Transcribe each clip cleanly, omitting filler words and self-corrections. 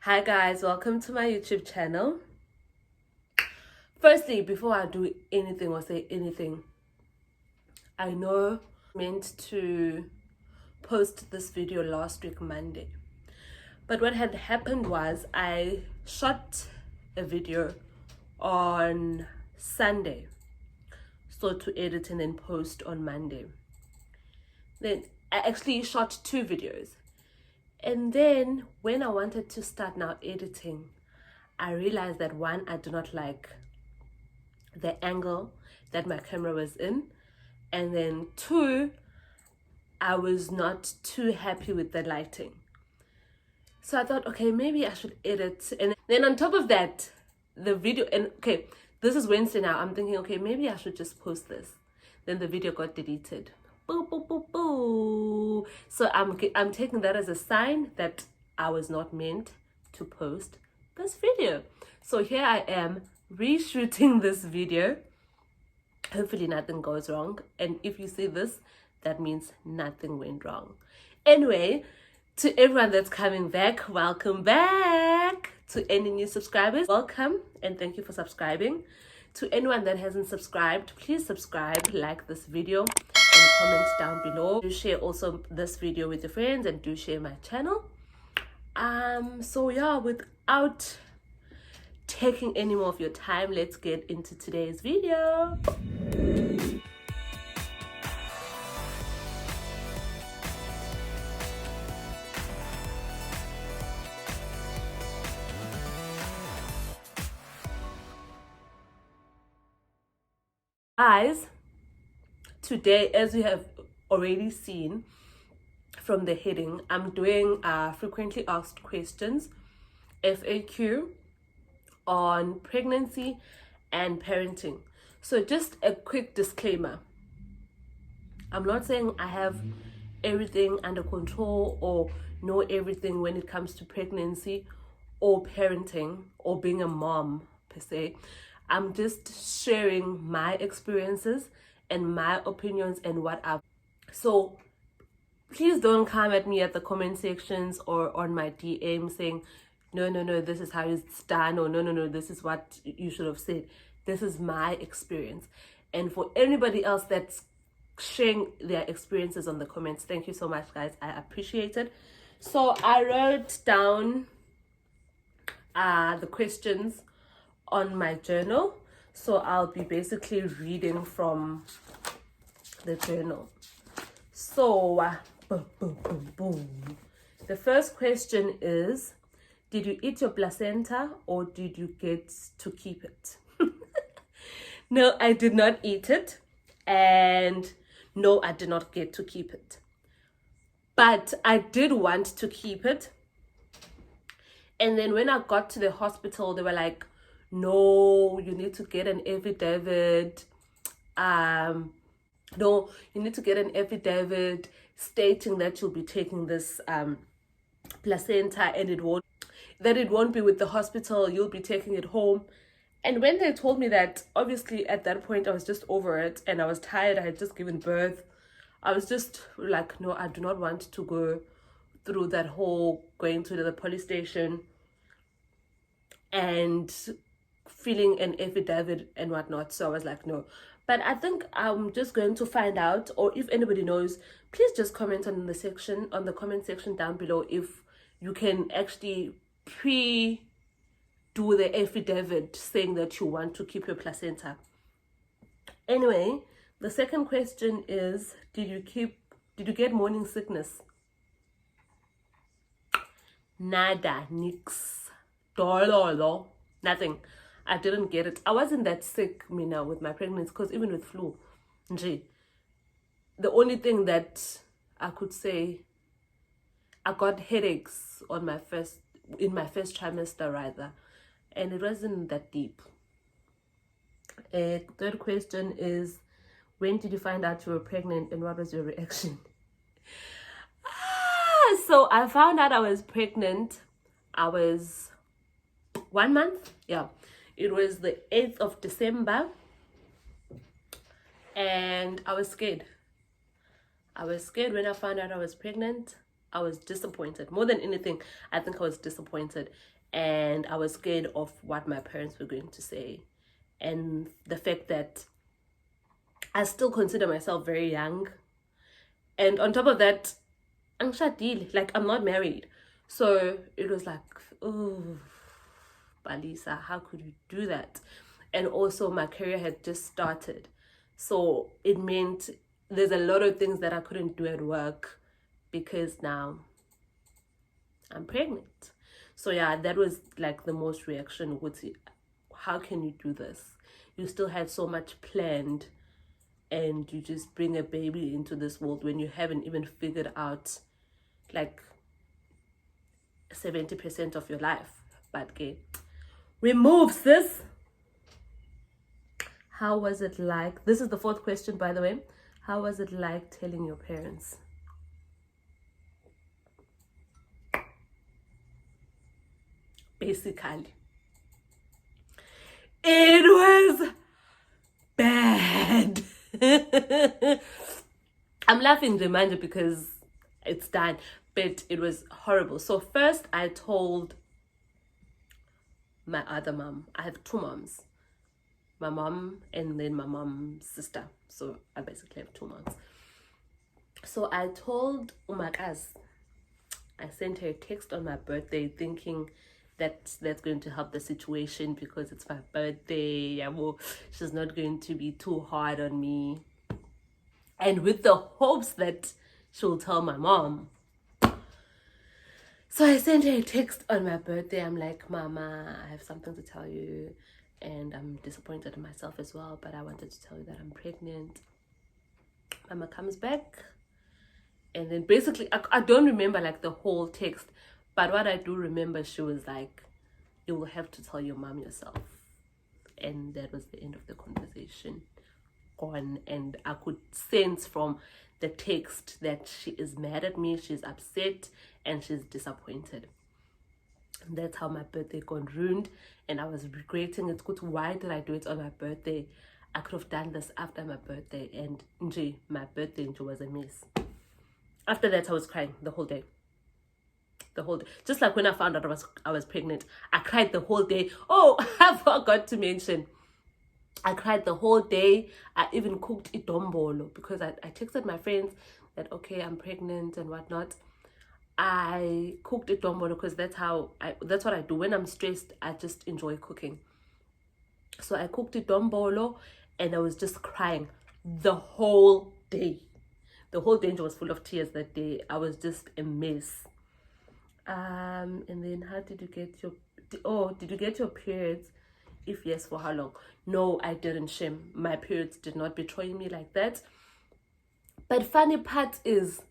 Hi guys, welcome to my YouTube channel. Firstly, before I do anything or say anything, I know I meant to post this video last week Monday, but what had happened was I shot a video on Sunday, so to edit and then post on Monday. Then I actually shot two videos, and then when I wanted to start now editing, I realized that one, I do not like the angle that my camera was in, and then two, I was not too happy with the lighting. So I thought, okay, maybe I should edit. And then on top of that, the video, and okay, this is Wednesday now, I'm thinking, okay, maybe I should just post this. Then the video got deleted. Boo, boo, boo, boo. So I'm taking that as a sign that I was not meant to post this video. So here I am reshooting this video. Hopefully nothing goes wrong, and if you see this, that means nothing went wrong. Anyway, to everyone that's coming back, welcome back. To any new subscribers, welcome and thank you for subscribing. To anyone that hasn't subscribed, please subscribe, like this video, and comment down below. Do share also this video with your friends, and do share my channel. So yeah, without taking any more of your time, let's get into today's video. Guys, today, as you have already seen from the heading, I'm doing frequently asked questions, FAQ, on pregnancy and parenting. So just a quick disclaimer, I'm not saying I have everything under control or know everything when it comes to pregnancy or parenting or being a mom per se. I'm just sharing my experiences and my opinions and what I've. So please don't come at me at the comment sections or on my DM saying, no, this is how it's done, or no, this is what you should have said. This is my experience. And for anybody else that's sharing their experiences on the comments, thank you so much, guys. I appreciate it. So I wrote down the questions on my journal. So I'll be basically reading from the journal. So, boom, boom, boom, boom. The first question is, did you eat your placenta or did you get to keep it? No, I did not eat it. And no, I did not get to keep it. But I did want to keep it. And then when I got to the hospital, they were like, no, you need to get an affidavit. No, you need to get an affidavit stating that you'll be taking this placenta, and it won't be with the hospital, you'll be taking it home. And when they told me that, obviously at that point I was just over it and I was tired. I had just given birth. I was just like, no, I do not want to go through that whole going to the police station and filling an affidavit and whatnot. So I was like, no. But I think I'm just going to find out, or if anybody knows, please just comment on the comment section down below if you can actually do the affidavit saying that you want to keep your placenta. Anyway, the second question is, did you get morning sickness? Nada, nix, dololo, nothing. I didn't get it. I wasn't that sick, Mina, with my pregnancy, because even with flu, the only thing that I could say, I got headaches in my first trimester rather, and it wasn't that deep. Third question is, when did you find out you were pregnant and what was your reaction? So I found out I was pregnant. I was 1 month. Yeah. It was the 8th of December. And I was scared. I was scared when I found out I was pregnant. I was disappointed. More than anything, I think I was disappointed. and I was scared of what my parents were going to say, and the fact that I still consider myself very young, and on top of that, I'm shadil, like I'm not married. So it was like, oh, Balisa, how could you do that? And also my career had just started, so it meant there's a lot of things that I couldn't do at work because now I'm pregnant. So yeah, that was like the most reaction would see, how can you do this? You still had so much planned, and you just bring a baby into this world when you haven't even figured out like 70% of your life. But okay, remove sis. How was it like? This is the fourth question, by the way. How was it like telling your parents? Basically, it was bad. I'm laughing, reminder, because it's done, but it was horrible. So first I told my other mom. I have two moms, my mom and then my mom's sister, so I basically have two moms. So I told Umakas, I sent her a text on my birthday thinking that that's going to help the situation because it's my birthday. Yeah, well, she's not going to be too hard on me, and with the hopes that she'll tell my mom. So I sent her a text on my birthday. I'm like, Mama, I have something to tell you, and I'm disappointed in myself as well, but I wanted to tell you that I'm pregnant. Mama comes back, and then basically I don't remember like the whole text, but what I do remember, she was like, you will have to tell your mom yourself. And that was the end of the conversation. Gone. And I could sense from the text that she is mad at me, she's upset, and she's disappointed. And that's how my birthday got ruined, and I was regretting it. Good, why did I do it on my birthday? I could have done this after my birthday, and my birthday was a mess. After that, I was crying the whole day. Just like when I found out I was pregnant, I cried the whole day. Oh, I forgot to mention, I cried the whole day. I even cooked idombolo because I texted my friends that, okay, I'm pregnant and whatnot. I cooked idombolo because that's what I do when I'm stressed. I just enjoy cooking. So I cooked idombolo, and I was just crying the whole day. The whole day was full of tears that day. I was just a mess. And then how did you get did you get your periods? If yes, for how long? No, I didn't, shame. My periods did not betray me like that. But funny part is,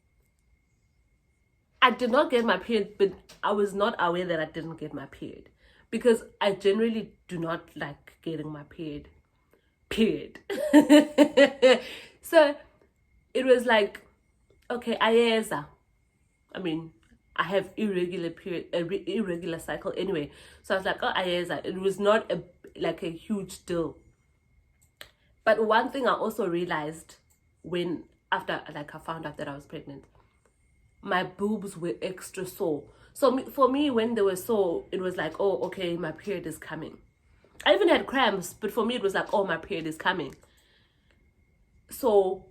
I did not get my period, but I was not aware that I didn't get my period, because I generally do not like getting my period. So it was like, okay, I mean, I have irregular cycle anyway. So I was like, oh, it was not like a huge deal. But one thing I also realized after I found out that I was pregnant, my boobs were extra sore. So for me, when they were sore, it was like, oh, okay, my period is coming. I even had cramps, but for me, it was like, oh, my period is coming. So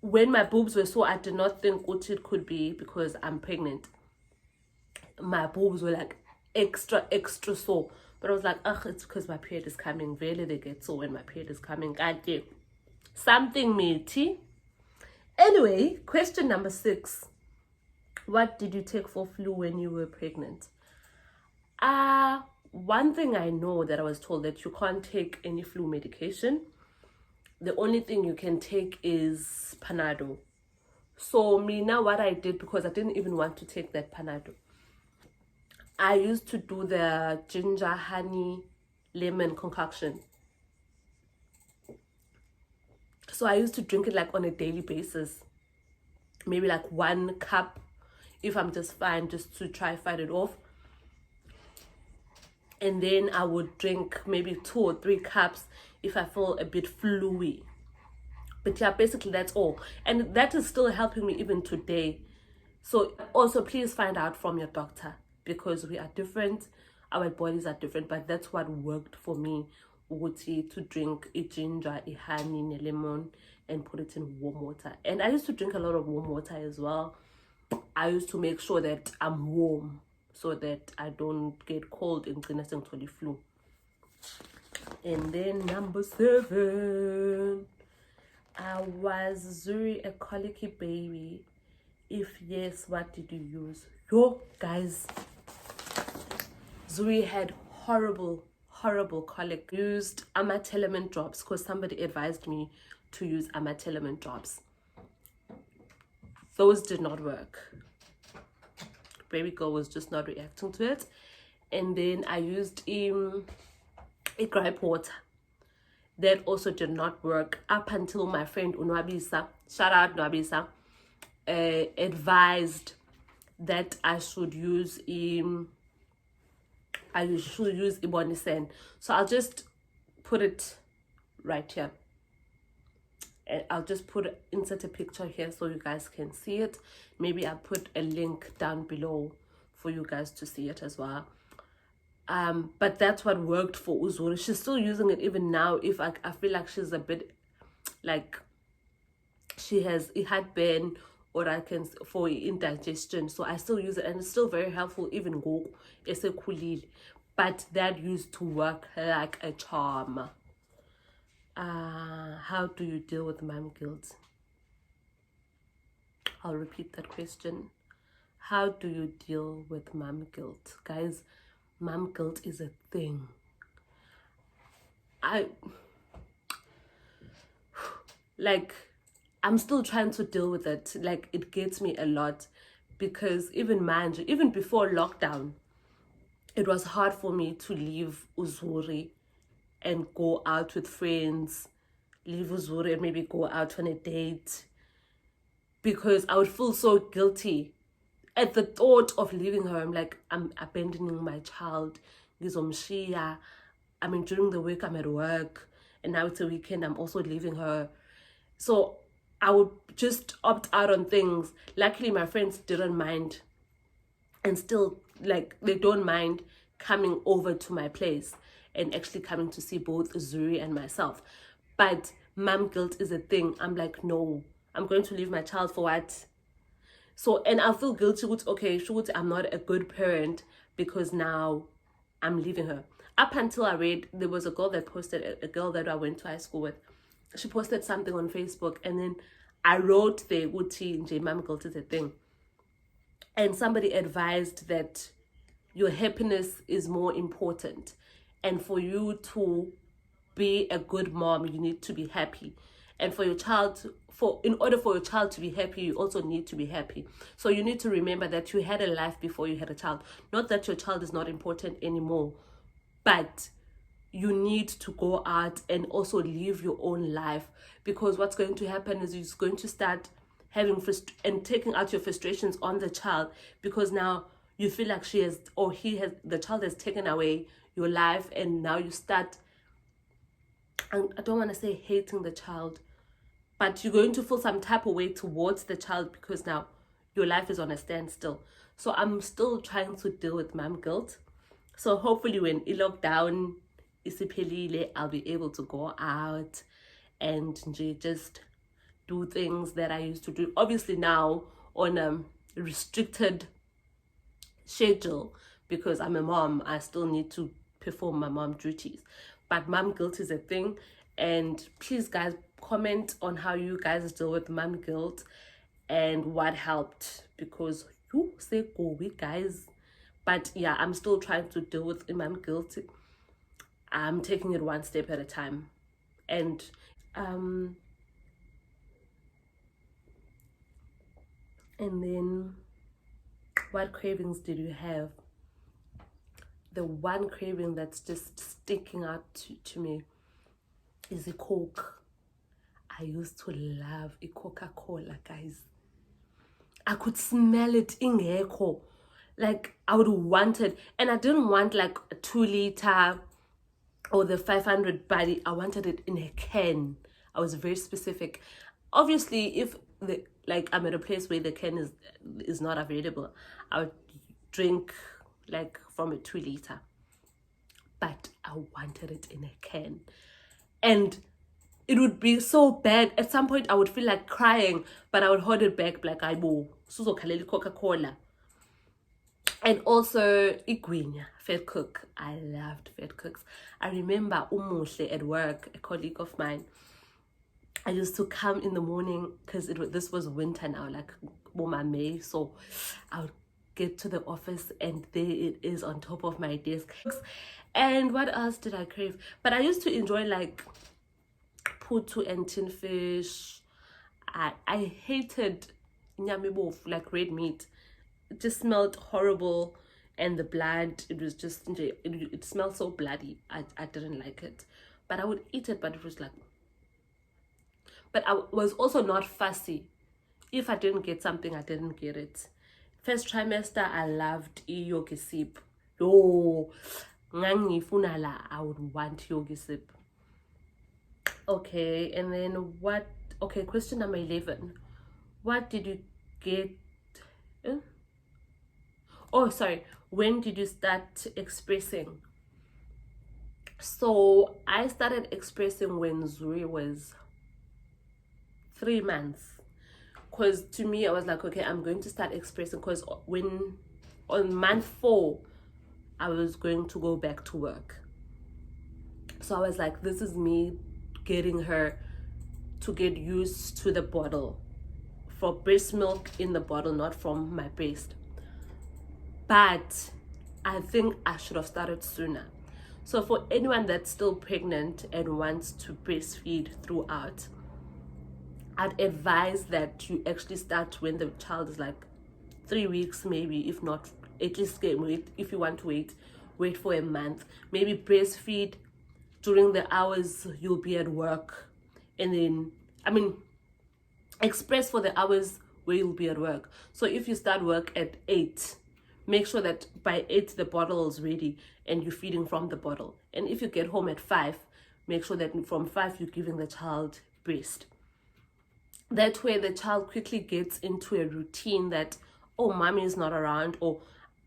when my boobs were sore, I did not think what it could be because I'm pregnant. My boobs were like extra sore. But I was like, ugh, it's because my period is coming. Really, they get sore when my period is coming. God damn. Something matey. Anyway, question number 6. What did you take for flu when you were pregnant? One thing I know that I was told that you can't take any flu medication. The only thing you can take is Panado. So now what I did, because I didn't even want to take that Panado, I used to do the ginger, honey, lemon concoction. So I used to drink it like on a daily basis. Maybe like 1 cup if I'm just fine, just to try fight it off. And then I would drink maybe 2 or 3 cups if I feel a bit fluey. But yeah, basically that's all. And that is still helping me even today. So also please find out from your doctor because we are different, our bodies are different, but that's what worked for me, to drink a ginger, a honey, a lemon, and put it in warm water. And I used to drink a lot of warm water as well. I used to make sure that I'm warm so that I don't get cold and the flu. And then number 7, was Zuri a colicky baby? If yes, what did you use? Yo, guys, Zuri had horrible colic. Used Telament drops because somebody advised me to use Telament drops. Those did not work. Baby girl was just not reacting to it. And then I used a gripe water. That also did not work up until my friend Unwabisa, shout out Nwabisa, advised that I should use Bonnisan. So I'll just put it right here. And I'll just insert a picture here so you guys can see it. Maybe I'll put a link down below for you guys to see it as well. But that's what worked for Uzuri. She's still using it even now. If I feel like she's a bit like she has heartburn or for indigestion, so I still use it, and it's still very helpful even go esekhulile. But that used to work like a charm. How do you deal with mom guilt? I'll repeat that question. How do you deal with mom guilt? Guys, mom guilt is a thing. I'm still trying to deal with it. Like, it gets me a lot because even before lockdown, it was hard for me to leave Uzuri and go out with friends, leave Uzuri and maybe go out on a date, because I would feel so guilty at the thought of leaving her. I'm like, I'm abandoning my child. Ngizomshiya. I mean, during the week I'm at work, and now it's a weekend, I'm also leaving her. So I would just opt out on things. Luckily, my friends didn't mind, and still, like, they don't mind coming over to my place and actually coming to see both Zuri and myself. But mom guilt is a thing. I'm like, no, I'm going to leave my child for what? So, and I feel guilty with, okay, shoot, I'm not a good parent because now I'm leaving her. Up until I read, there was a girl that posted, a girl that I went to high school with. She posted something on Facebook, and then I wrote there, Uti, mom guilt is a thing. And somebody advised that your happiness is more important. And for you to be a good mom, you need to be happy. And for your child, in order for your child to be happy, you also need to be happy. So you need to remember that you had a life before you had a child. Not that your child is not important anymore, but you need to go out and also live your own life, because what's going to happen is you're going to start having and taking out your frustrations on the child, because now you feel like the child has taken away your life, and now you start, I don't want to say hating the child, but you're going to feel some type of way towards the child because now your life is on a standstill. So I'm still trying to deal with mom guilt. So hopefully when lockdown isiphelile, I'll be able to go out and just do things that I used to do. Obviously now on a restricted schedule, because I'm a mom, I still need to perform my mom duties. But mom guilt is a thing, and please guys, comment on how you guys deal with mom guilt and what helped, because you say go guys. But yeah, I'm still trying to deal with mom guilt. I'm taking it one step at a time. And then what cravings did you have? The one craving that's just sticking out to me is a Coke. I used to love a Coca-Cola, guys. I could smell it in ingekho. Like, I would want it. And I didn't want like a 2-liter or the 500 body. I wanted it in a can. I was very specific. Obviously, if I'm at a place where the can is not available, I would drink like from a 2 liter, but I wanted it in a can. And it would be so bad. At some point I would feel like crying, but I would hold it back, like I will Coca-Cola. And also Igwinya, Fed Cook. I loved Fed Cooks. I remember Umuhle at work, a colleague of mine. I used to come in the morning because this was winter now, like May. So I would get to the office and there it is on top of my desk. And what else did I crave? But I used to enjoy like putu and tin fish. I hated nyamibof, like red meat. It just smelled horrible, and the blood, it was just it smelled so bloody. I didn't like it, but I would eat it. But it was like, but I was also not fussy. If I didn't get something, I didn't get it. First trimester, I loved yogi soup. Oh, ngangi funala, I would want yogi soup. Okay, and then what? Okay, question number 11. What did you get? Oh, sorry. When did you start expressing? So I started expressing when Zuri was 3 months. Because to me, I was like, okay, I'm going to start expressing. Because when on month 4, I was going to go back to work. So I was like, this is me getting her to get used to the bottle, for breast milk in the bottle, not from my breast. But I think I should have started sooner. So for anyone that's still pregnant and wants to breastfeed throughout, I'd advise that you actually start when the child is like 3 weeks, maybe, if not, at least wait. If you want to wait for a month. Maybe breastfeed during the hours you'll be at work, and then, I mean, express for the hours where you'll be at work. So if you start work at 8, make sure that by 8 the bottle is ready and you're feeding from the bottle. And if you get home at 5, make sure that from 5 you're giving the child breast. That way the child quickly gets into a routine that, oh, mommy is not around, or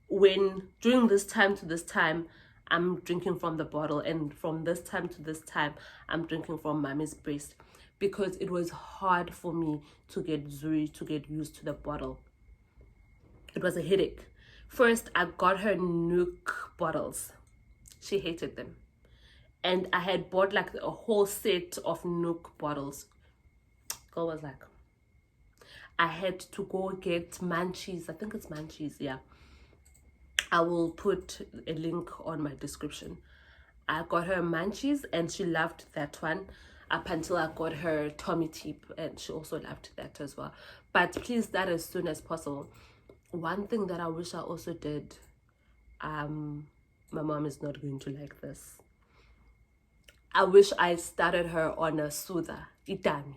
when during this time to this time I'm drinking from the bottle, and from this time to this time I'm drinking from mommy's breast. Because it was hard for me to get Zuri to get used to the bottle. It was a headache. First, I got her Nook bottles. She hated them. And I had bought like a whole set of Nook bottles. Girl was like, I had to go get Munchies. I think it's Munchies, yeah. I will put a link on my description. I got her Munchies and she loved that one up until I got her Tommy Tip, and she also loved that as well. But please start as soon as possible. One thing that I wish I also did, my mom is not going to like this. I wish I started her on a soother, Itami.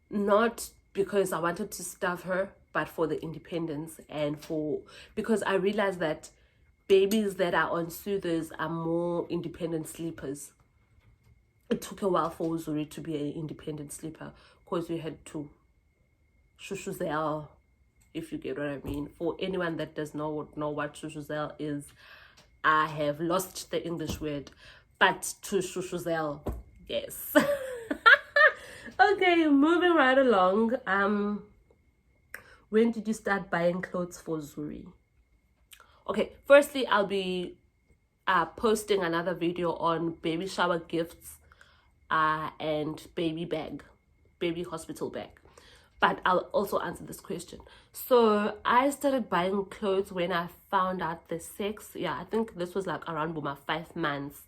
Not because I wanted to starve her, but for the independence, and because I realized that babies that are on soothers are more independent sleepers. It took a while for Zuri to be an independent sleeper, because we had to shushuzel, if you get what I mean. For anyone that does not know what shushuzel is, I have lost the English word, but to shushuzel, yes. Okay, moving right along. When did you start buying clothes for Zuri? Okay, firstly, I'll be posting another video on baby shower gifts and baby hospital bag. But I'll also answer this question. So I started buying clothes when I found out the sex. Yeah, I think this was like around 5 months.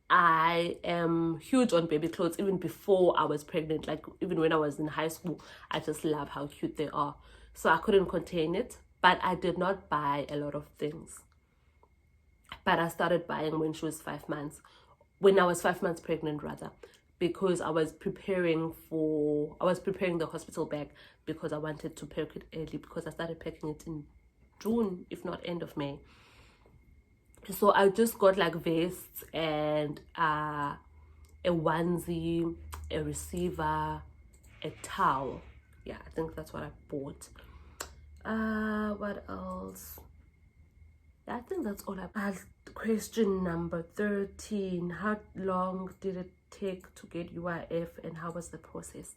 I am huge on baby clothes even before I was pregnant. Like even when I was in high school, I just love how cute they are. So I couldn't contain it, but I did not buy a lot of things. But I started buying when she was 5 months. When I was 5 months pregnant, rather, because I was preparing the hospital bag, because I wanted to pack it early, because I started packing it in June, if not end of May. So I just got like vests and a onesie, a receiver, a towel. Yeah, I think that's what I bought. What else? I think that's all. Question number 13. How long did it take to get UIF and how was the process?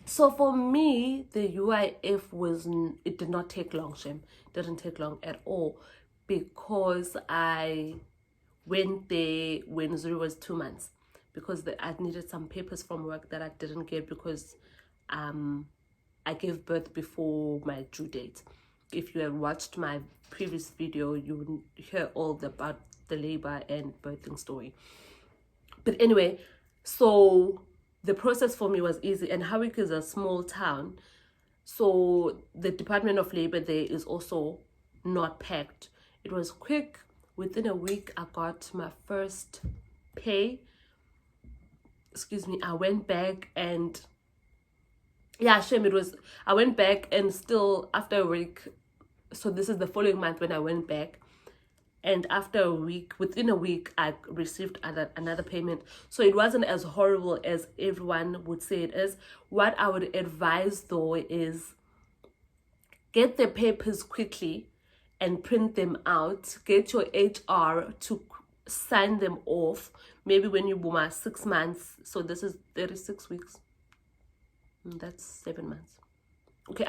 So for me, the UIF it did not take long, Shem. It didn't take long at all, because I went there when Zuri was 2 months, because I needed some papers from work that I didn't get because I gave birth before my due date. If you have watched my previous video, you would hear all about the labor and birthing story. But anyway, so the process for me was easy, and Howick is a small town, so the Department of Labor there is also not packed. It was quick. Within a week, I got my first pay. Excuse me. I went back and I went back and still after a week, so this is the following month when I went back, and after a week, within a week, I received another payment. So it wasn't as horrible as everyone would say it is. What I would advise though is get the papers quickly and print them out. Get your HR to sign them off. Maybe when you boom 6 months, so this is 36 weeks. That's 7 months. Okay,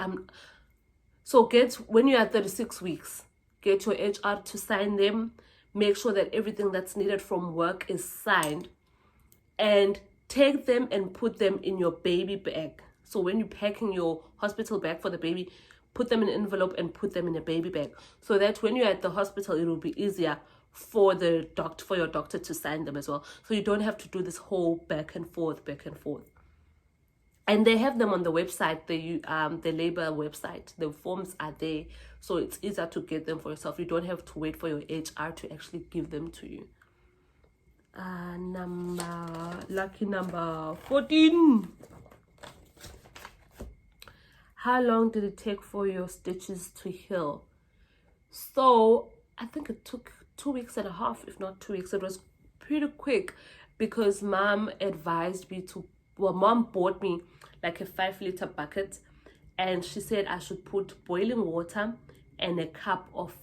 so when you are 36 weeks, get your HR to sign them. Make sure that everything that's needed from work is signed, and take them and put them in your baby bag. So when you're packing your hospital bag for the baby, put them in an envelope and put them in a baby bag, so that when you're at the hospital, it will be easier for your doctor to sign them as well. So you don't have to do this whole back and forth. And they have them on the website, the labor website. The forms are there, so it's easier to get them for yourself. You don't have to wait for your HR to actually give them to you. Lucky number 14. How long did it take for your stitches to heal? So I think it took 2.5 weeks, if not 2 weeks. It was pretty quick because mom advised me mom bought me like a 5-liter bucket, and she said I should put boiling water and a cup of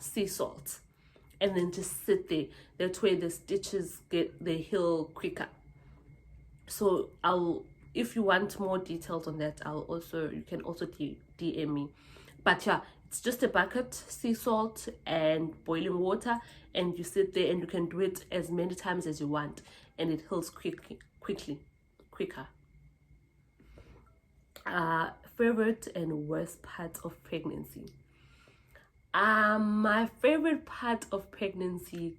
sea salt, and then just sit there. That way the stitches they heal quicker. So if you want more details on that, you can also DM me. But yeah, it's just a bucket, sea salt and boiling water, and you sit there and you can do it as many times as you want, and it heals quicker. Favorite and worst part of pregnancy. My favorite part of pregnancy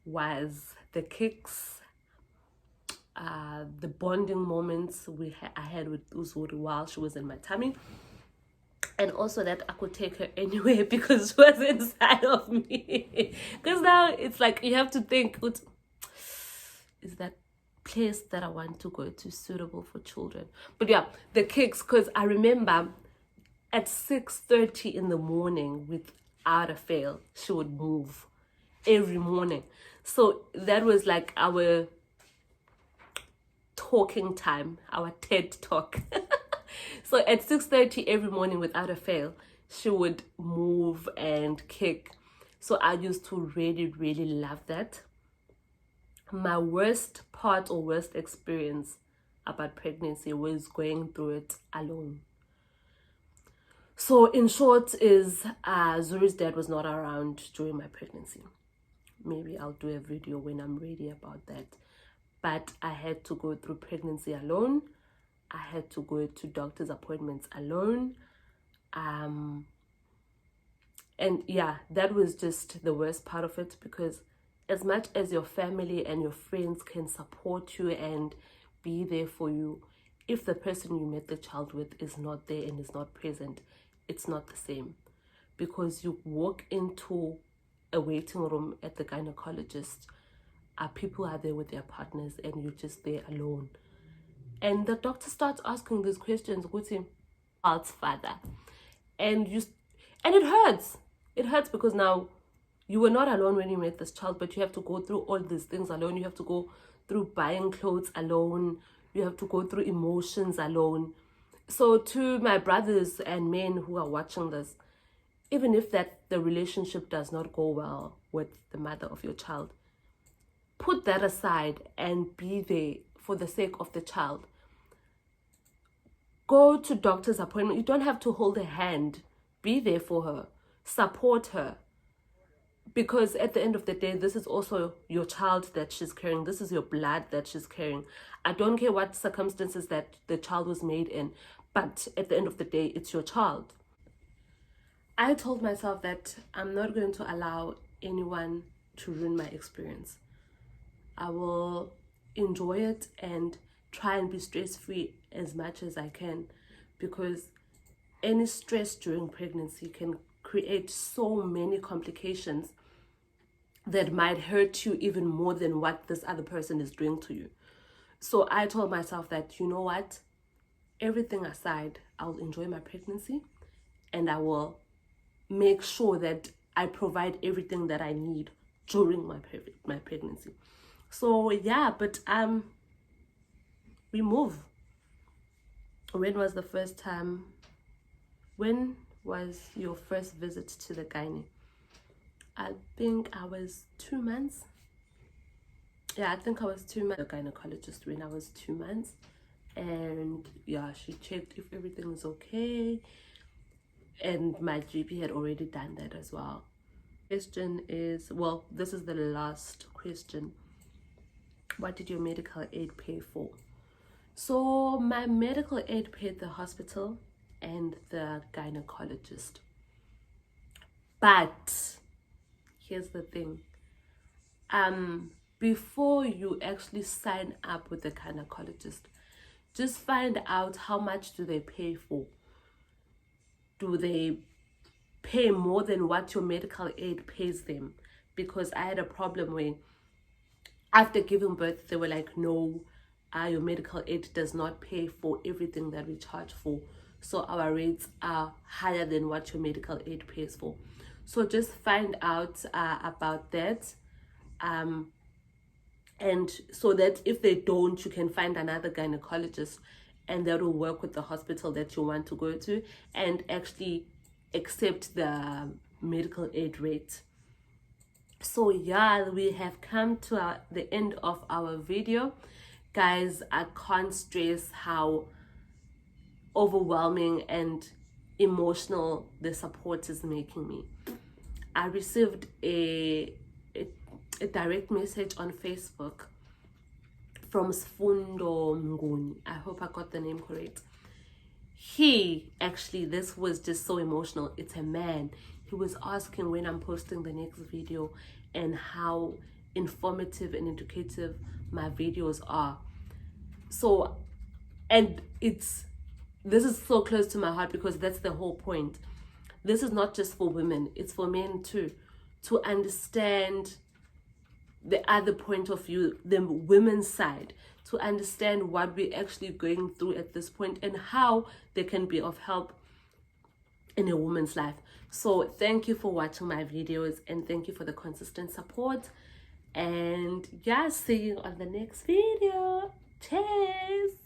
was the kicks, the bonding moments I had with Uzuri while she was in my tummy, and also that I could take her anywhere because she was inside of me. Because now it's like you have to think, is that place that I want to go to suitable for children? But yeah, the kicks, because I remember at 6:30 in the morning, without a fail, she would move every morning. So that was like our talking time, our TED talk. So at 6:30 every morning, without a fail, she would move and kick. So I used to really, really love that. My worst part or worst experience about pregnancy was going through it alone. So in short is Zuri's dad was not around during my pregnancy. Maybe I'll do a video when I'm ready about that. But I had to go through pregnancy alone. I had to go to doctor's appointments alone. And yeah, that was just the worst part of it, because as much as your family and your friends can support you and be there for you, if the person you met the child with is not there and is not present, it's not the same. Because you walk into a waiting room at the gynecologist, people are there with their partners and you're just there alone. And the doctor starts asking these questions, what's him? Child's father. And it hurts. It hurts because now you were not alone when you met this child, but you have to go through all these things alone. You have to go through buying clothes alone. You have to go through emotions alone. So to my brothers and men who are watching this, even if that the relationship does not go well with the mother of your child, put that aside and be there for the sake of the child. Go to doctor's appointment. You don't have to hold her hand. Be there for her. Support her. Because at the end of the day, this is also your child that she's carrying. This is your blood that she's carrying. I don't care what circumstances that the child was made in, but at the end of the day, it's your child. I told myself that I'm not going to allow anyone to ruin my experience. I will enjoy it and try and be stress-free as much as I can, because any stress during pregnancy can create so many complications that might hurt you even more than what this other person is doing to you. So I told myself that, you know what, everything aside, I'll enjoy my pregnancy and I will make sure that I provide everything that I need during my pregnancy. So yeah, but we move. When was the first time? When was your first visit to the gynae? I think I was 2 months. Yeah, I think I was 2 months. The gynecologist when I was 2 months, and yeah, she checked if everything was okay, and my GP had already done that as well. Question is, well, this is the last question. What did your medical aid pay for? So my medical aid paid the hospital and the gynecologist. But here's the thing. Before you actually sign up with the gynecologist, just find out how much do they pay for. Do they pay more than what your medical aid pays them? Because I had a problem where after giving birth, they were like, no, your medical aid does not pay for everything that we charge for. So our rates are higher than what your medical aid pays for. So just find out about that. And so that if they don't, you can find another gynecologist and that will work with the hospital that you want to go to and actually accept the medical aid rate. So yeah, we have come to the end of our video. Guys, I can't stress how overwhelming and emotional the support is making me. I received a direct message on Facebook from Sfundo Mnguni. I hope I got the name correct. He actually, this was just so emotional. It's a man. He was asking when I'm posting the next video and how informative and educative my videos are. So, and this is so close to my heart because that's the whole point. This is not just for women, it's for men too, to understand the other point of view, the women's side, to understand what we're actually going through at this point and how they can be of help in a woman's life. So thank you for watching my videos and thank you for the consistent support. And yeah, see you on the next video. Cheers.